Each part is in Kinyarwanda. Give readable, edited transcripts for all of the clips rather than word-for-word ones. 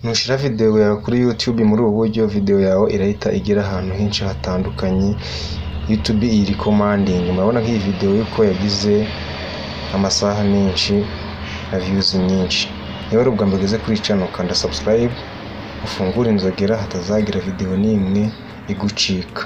Nushira video yawe kuri YouTube muri ubu buryo video yawe irahita igera ahantu henshi hatandukanye. YouTube iri commanding. Murabona nk'iyi video yuko yagize amasaha menshi na views nyinshi. Niba ari ubwa mbere ugeze kuri channel kanda subscribe, ufungure inzogera hatazagira video n'imwe igucika.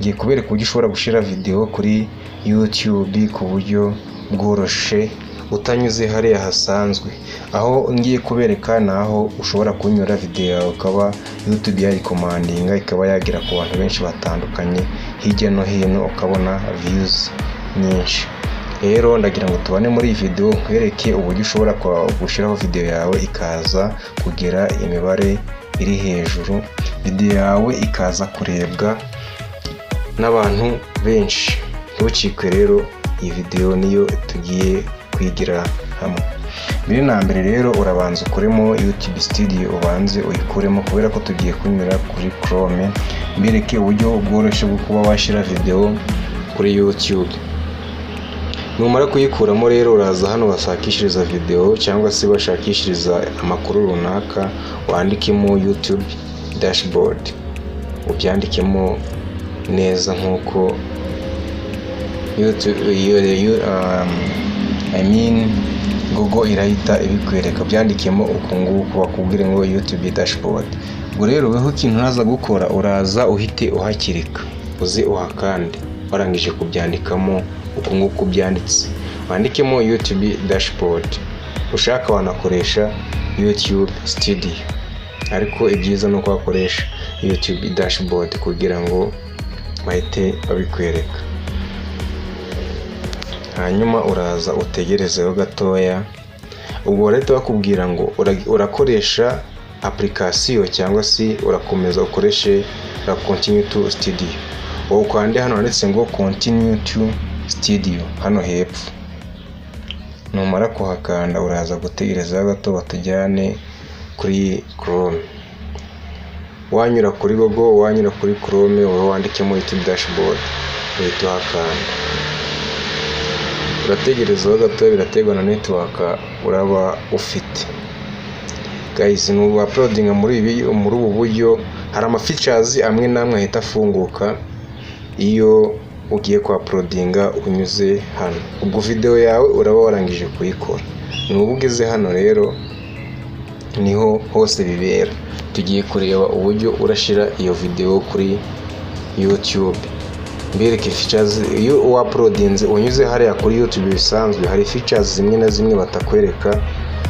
Ngiye kubereka uburyo ushobora gushira video kuri YouTube ku buryo bworoshe utanyuze hariya hasanzwe. Aho ngiye kubereka naho ushobora kunyura video yawe ukaba YouTube yari commandinga ikaba yagira ku bantu benshi batandukanye hirya no hino ukabona views nyinshi. Rero ndagira ngo tubane muri iyi video nkwereke uburyo ushobora gushiraho video yawe ikaza kugera imibare iri hejuru, video yawe ikaza kurebwa n'abantu benshi. Ntucikwe rero, iyi video niyo tugiye kwigira hamwe. Mbere na mbere rero urabanza ukuremo YouTube Studio, ubanze uyikuremo kubera ko tugiye kunyura kuri Chrome. Mbereke uburyo bworoshye bwo kuba washira video kuri YouTube. Numara kuyikuramo rero uraza hano bashakishiriza video cyangwa se bashakishiriza amakuru runaka, wandikemo YouTube dashboard, ubyandikemo neza nkuko YouTube Google irahita ibikwereka. Byandikemo uko nguko bakubwire ngo YouTube dashboard. Ubwo rero weho ikintu uraza gukora, uraza uhite uhakirika uze uhakande. Warangije kubyandikamo uko nguko byanditse, wandikemo YouTube dashboard. Ushaka wanakoresha YouTube Studio, ariko ibyiza no kwakoresha YouTube dashboard kugira ngo bahite babikwereka. Hanyuma uraza utegerezeho gatoya. Ubwo leta bakubwira ngo urakoresha application cyangwa se urakomeza ukoreshe la continue to studio. Wowe kwande hano handitse ngo continue to studio hano hepfo. Numara kuhakanda uraza gutegereza gato batujyane kuri Chrome. Wanyura kuri Google, wanyura kuri Chrome, wowe wandikemo YouTube dashboard, uhita uhakanda. Urategereza gato, birategwa na network uraba ufite. Guys, nubu uploading muri ubu buryo hari ama features amwe namwe ahita afunguka iyo ugiye ku uploadinga unyuze hano. Ubwo video yawe uraba warangije kuyikora. Nubu ugeze hano rero niho hose bibera. Tugiye kureba uburyo urashira iyo video kuri YouTube. Mbereke features iyo uploadinze unyuze hariya kuri YouTube bisanzwe, hari features zimwe na zimwe batakwereka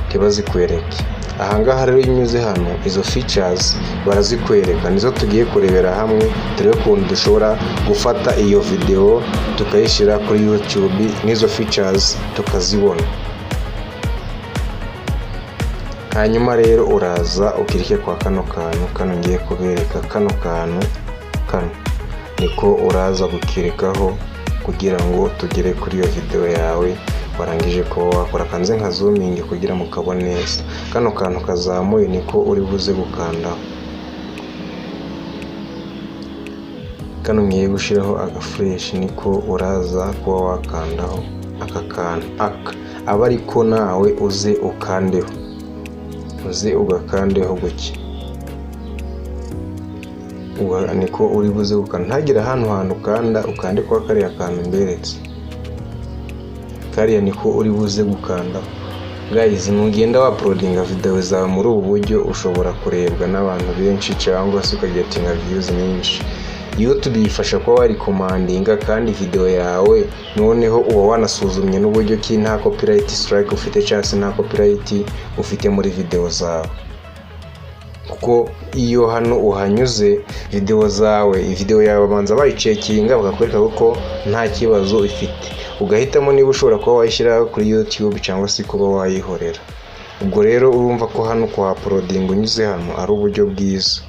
ntibazikwereke. Ahangaha rero unyuze hano izo features barazikwereka, nizo tugiye kurebera hamwe turebe ukuntu dushobora gufata iyo video tukayishira kuri YouTube n'izo features tukazibona. Hanyuma rero uraza ukirike kwa kano ngiye kubereka. Kano niko uraza gukirikaho kugira ngo tugere kuri iyo video yawe warangije ko wakora. Kanze nka zooming kugira mukabone neza. Kano kantu kazamuye niko uri buze gukandaho. Kano ngiye gushiraho agafresh niko uraza kuba wakandaho aka kantu aba ariko nawe uze ukandeho, uze ugakandeho guke. Niko uri buze gukanda. Ntagira hantu ukanda ukande kwa kariya kantu mberetse. Kariya niko uri buze gukanda. Guys, mugenda uploadinga video zawe muri ubu buryo ushobora kurebwa n'abantu benshi cyangwa se ukagetinga views nyinshi. YouTube yifasha kuba wari commandinga kandi video yawe noneho uba wanasuzumye n'uburyo ki nta copyright strike ufite cyangwa se nta copyright ufite muri video zawe. Kuko iyo hano uhanyuze video yawe banza bayicekinga bakakwereka ko nta kibazo ifite, ugahitamo niba ushobora kuba wayishyira kuri YouTube cyangwa se kuba wayihorera. Ubwo rero urumva ko hano kwa uploading unyuze hano ari uburyo bwiza.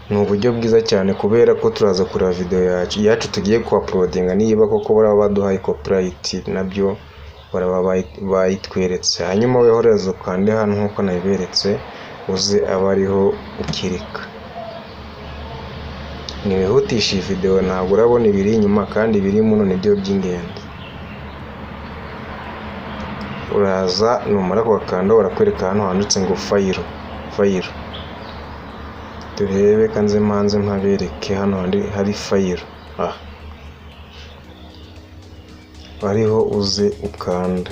Ni uburyo bwiza cyane kubera ko turaza kureba video yacu tugiye ku uploadinga niba koko baraba baduhaye copyright nabyo baraba bayitweretse. Hanyuma wehoreza kandi hano nkuko nabiberetse uze abariho ukirika. Nibihutisha video ntabwo urabona ibiri inyuma kandi biri muno nibyo by'ingenzi. uraza numara kugakanda barakwereka hano handitse ngo file. Turebe kanze mpanze mpabereke hano hari file. Ariho uze ukanda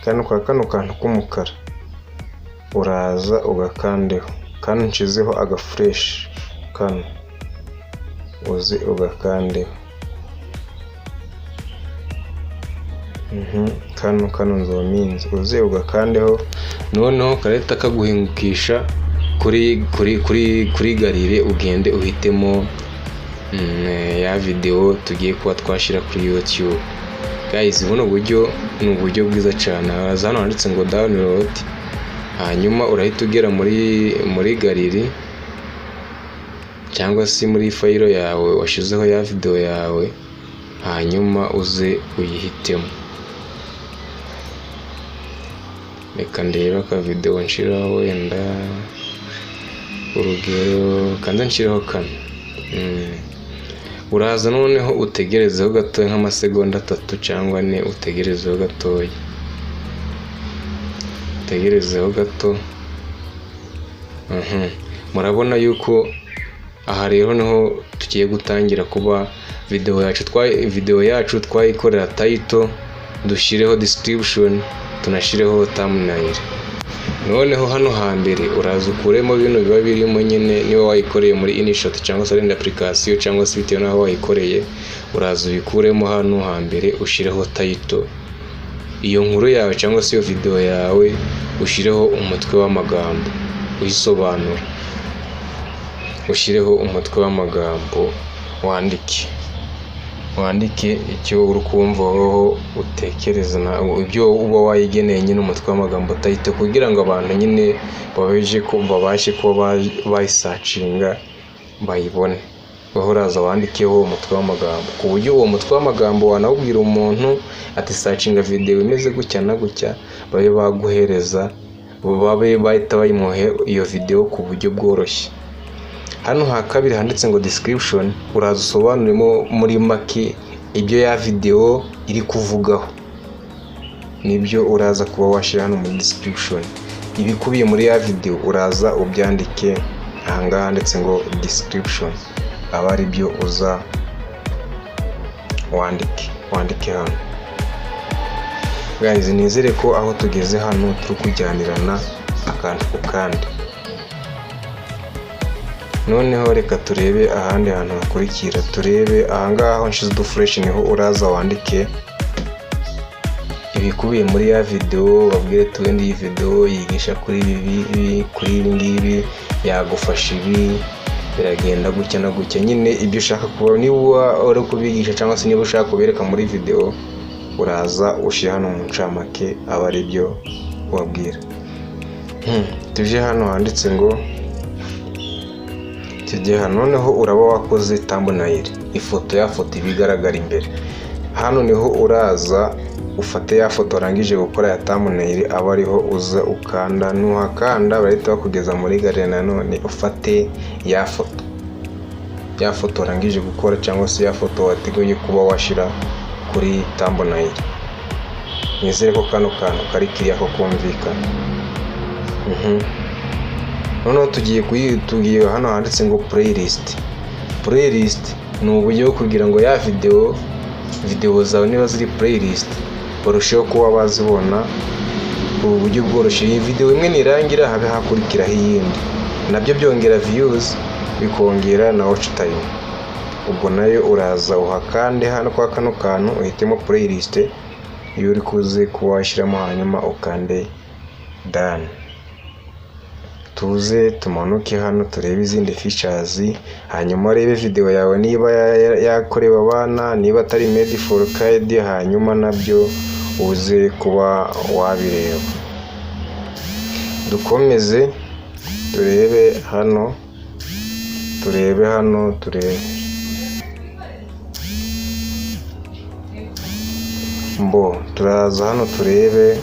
kano kantu k'umukara, uraza ugakandeho. Kano nshizeho agafresh, kano uze ugakandeho. Kano nzominze uze ugakandeho, noneho kareta kaguhingukisha kuri gallery, ugende uhitemo ya video tugiye kuba twashira kuri YouTube. Guys, buno buryo ni uburyo bwiza cyane. Hano handitse ngo download, hanyuma urahita ugera muri gallery cyangwa se muri file yawe washizeho ya video yawe, hanyuma uze uyihitemo. Reka ndeba ka video nshiraho, wenda urugero kandi nshiraho kano. Uraza noneho utegerezeho gato nk'amasegonda 3 cyangwa 4, utegerezeho gatoya, utegerezeho gato. Murabona yuko aha rero niho tugiye gutangira kuba video yacu twayikorera title, dushireho description, tunashireho thumbnail. Noneho hano hambere uraza ukuremo bino biba birimo nyine, niba wayikoreye muri InShot cyangwa se renda application cyangwa se bitewe naho wayikoreye, uraza ubikuremo hano hambere, ushireho title iyo nkuru yawe cyangwa se iyo video yawe, ushireho umutwe w'amagambo uyisobanura, ushireho umutwe w'amagambo, wandike icyo uri kumvaho, utekereza ibyo uba wayigeneye nyine umutwe w'amagambo title, kugira ngo abantu nyine babashe kuba bayisearchinga bayibone. Uraza wandikeho umutwe w'amagambo, ku buryo uwo mutwe w'amagambo wanawubwira umuntu ati searchinga video imeze gutya na gutya, babe baguhereza, babe bahita bayimuhe iyo video ku buryo bworoshye. Hano ha kabiri handitse ngo description, uraza usobanuremo muri make ibyo ya video iri kuvugaho, nibyo uraza kuba washira hano muri description. Ibikubiye muri ya video uraza ubyandike ahangaha handitse ngo description, aba ari byo uza wandike hano. Guys, nizere ko aho tugeze hano turi kujyanirana akantu ku kandi. Noneho reka turebe ahandi hantu hakurikira. Turebe ahangaha aho nshize udufresh, niho uraza wandike ibikubiye muri ya video, babwire tuwende iyi video yigisha kuri ibi ngibi, yagufasha ibi, biragenda gutya na gutya. Nyine ibyo ushaka kuba, niba uri kubigisha cyangwa se niba ushaka kubereka muri video, uraza ushyira hano mu ncamake, aba ari byo wabwira. Tuje hano handitse ngo noneho uraba wakoze thumbnail, ifoto ya foto ibigaragara imbere. Hano niho uraza ufate ya foto warangije gukora ya thumbnail, aba ariho uza ukanda. Nuhakanda bahita bakugeza muri gallery, nanone ufate ya foto warangije gukora cyangwa se ya foto wateguye kuba washira kuri thumbnail. Nizere ko kano kantu kari kiriya ko kumvikana. Noneho tugiye hano handitse ngo playlist ni uburyo kugira ngo ya video zawe niba ziri playlist barusheho kuba bazibona ubu buryo bworoshye. Iyi video imwe nirangira habe hakurikiraho iyindi, nabyo byongera views, bikongera na watch time. Ubwo nayo uraza uhakande hano kwa kano kantu, uhitemo playlist iyo uri kuze kuba washyiramo, hanyuma ukande done. Tuze tumanuke hano turebe izindi features, hanyuma rebe video yawe niba yakorewe abana, niba atari made for kids, hanyuma nabyo uze kuba wabireba. Dukomeze turebe hano, turaza hano turebe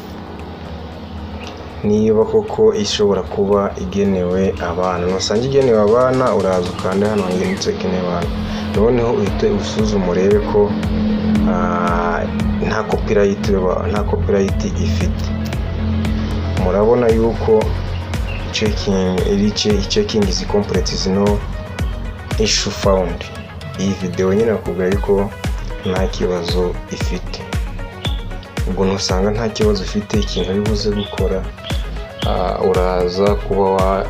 niba koko ishobora kuba igenewe abana. Nusange igenewe abana, uraza ukanda hano handitse igenewe abana, noneho uhite usuzuma urebe ko nta copyright ifite. Murabona yuko checking is complete, is no issue found. Iyi video nyine nakubwira yuko nta kibazo ifite. Ubwo nusanga nta kibazo ufite, ikintu bibuze gukora uraza kuba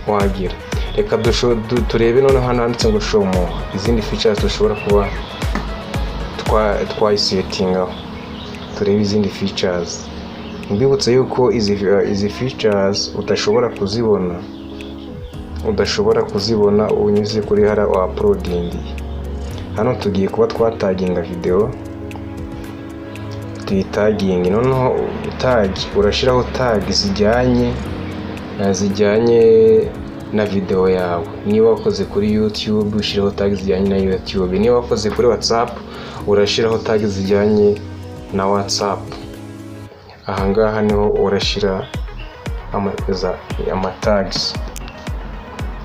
wagira. Reka turebe none hano handitse ngo show more, izindi features dushobora kuba twayisetinga. Turebe izindi features. Mbibutse yuko izi features udashobora kuzibona unyuze kuri hara wa uploading. Hano tugiye kuba twataginga video, tuyitaginga. Noneho tag urashiraho tag zijyanye na video yawe. Niba wakoze kuri YouTube ushiraho tag zijyanye na YouTube. Niba wakoze kuri WhatsApp urashiraho tag zijyanye na WhatsApp. Ahangaha niho urashira ama tags,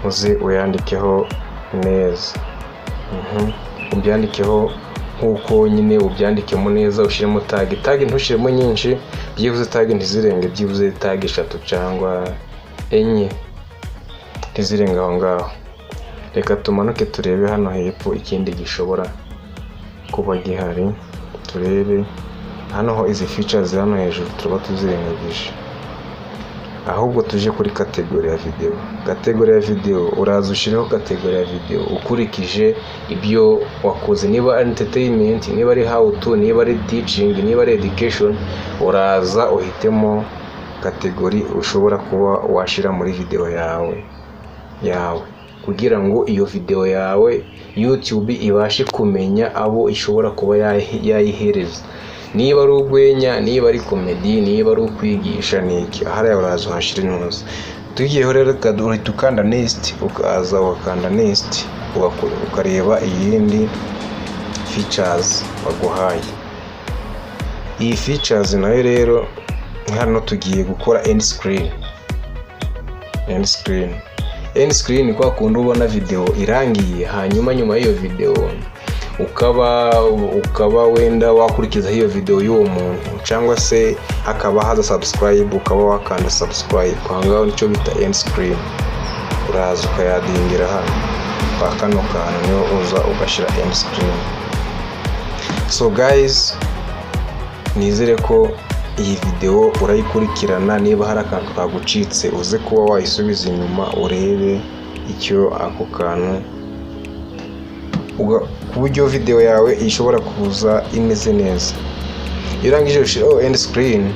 uze uyandikeho neza. Ubyandikeho nkuko nyine ubyandikemo neza, ushiremo tag ntushiremo nyinshi, byibuze tag ntizirenge, byibuze tag 3 cyangwa 4 ntizirenga aho ngaho. Reka tumanuke turebe hano hepfo ikindi gishobora kuba gihari. Turebe hano ho izi features hano hejuru tuba tuzirengagije, ahubwo tuje kuri category ya video. Category ya video uraza ushireho category ya video ukurikije ibyo wakoze. Niba entertainment, niba ari how to, niba ari teaching, niba ari education, uraza uhitemo category ushobora kuba washira muri video yawe kugira ngo iyo video yawe YouTube ibashe kumenya abo ishobora kuba yayihereza. Niba ari urwenya, niba ari comedy, niba ari ukwigisha niki, ahari uraza uhashira intuza. Tugiyeho rero tukanda next, ukaza wakanda next, ukareba iyindi features baguhaye. Iyi features nayo rero hano tugiye gukora end screen kwa kundi ubona video irangiye, hanyuma nyuma y'iyo video ukaba wenda wakurikiza hiyo video y'uwo muntu, cyangwa se hakaba haza subscribe, ukaba wakanda subscribe. Ahangaho nicyo bita end screen. Uraza ukayadingira hano pakano kantu, niyo uza ugashira end screen. So guys, nizere ko iyi video urayikurikirana. Niba hari akantu kagucitse uze kuba wayisubiza inyuma urebe icyo ako kantu, ku buryo video yawe ishobora kuza imeze neza. Irangije ushiraho end screen,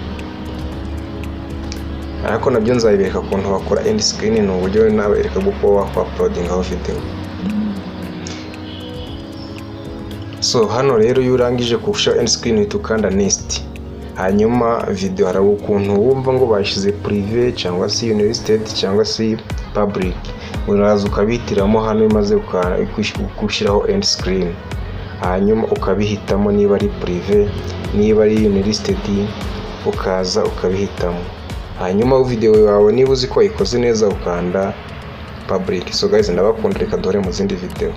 ariko nabyo nzayibereka ukuntu bakora end screen. Ni uburyo nabereka uko uploadingaho video. So hano rero iyo urangije kushira end screen tukanda next, hanyuma video hari ukuntu wumva ngo bashize privé cyangwa se university cyangwa se public, uraza ukabitiramo hano imaze gushiraho end screen, hanyuma ukabihitamo niba ari privé, niba ari university, ukaza ukabihitamo. Hanyuma video yawe niba uzi ko ikoze neza ukanda public. So guys, ndabakunda, reka duhore mu zindi video.